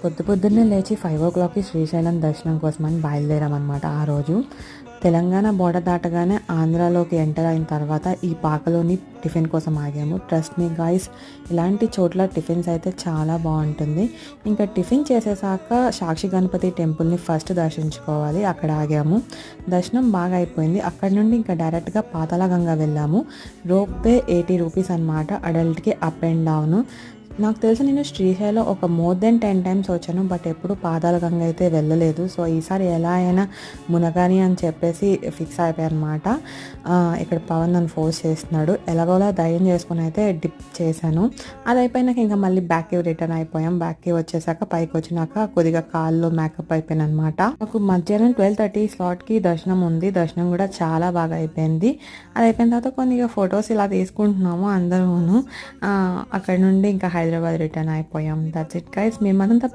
పొద్దున్నే లేచి 5 o'clockకి శ్రీశైలం దర్శనం కోసమని బయలుదేరామన్నమాట. ఆ రోజు తెలంగాణ బోర్డర్ దాటగానే ఆంధ్రాలోకి ఎంటర్ అయిన తర్వాత ఈ పాకలోని టిఫిన్ కోసం ఆగాము. ట్రస్ట్ మీ గాయ్స్, ఇలాంటి చోట్ల టిఫిన్స్ అయితే చాలా బాగుంటుంది. ఇంకా టిఫిన్ చేసేసాక సాక్షి గణపతి టెంపుల్ని ఫస్ట్ దర్శించుకోవాలి. అక్కడ ఆగాము. దర్శనం బాగా అయిపోయింది. అక్కడ నుండి ఇంకా డైరెక్ట్గా పాతాళగంగ వెళ్ళాము. రోప్ వే 80 రూపీస్ అనమాట, అడల్ట్కి అప్ అండ్ డౌన్. నాకు తెలిసి నేను శ్రీశైలం ఒక మోర్ దెన్ 10 times వచ్చాను, బట్ ఎప్పుడు పాతాళగంగ అయితే వెళ్ళలేదు. సో ఈసారి ఎలా అయినా మునగాని అని చెప్పేసి ఫిక్స్ అయిపోయాను అనమాట. ఇక్కడ పవన్ నన్ను ఫోర్స్ చేస్తున్నాడు. ఎలాగోలా ధైర్యం చేసుకుని అయితే డిప్ చేశాను. అది అయిపోయినాక ఇంకా మళ్ళీ బ్యాక్కి రిటర్న్ అయిపోయాం. బ్యాక్కి వచ్చేసాక పైకి వచ్చినాక కొద్దిగా కాల్లో మేకప్ అయిపోయాను అనమాట. నాకు మధ్యాహ్నం 12:30 స్లాట్కి దర్శనం ఉంది. దర్శనం కూడా చాలా బాగా అయిపోయింది. అది అయిపోయిన తర్వాత కొద్దిగా ఫొటోస్ ఇలా తీసుకుంటున్నాము అందరూను. అక్కడ నుండి ఇంకా హైదరాబాద్ రిటర్న్ అయిపోయాం. That's it guys. మేమంతా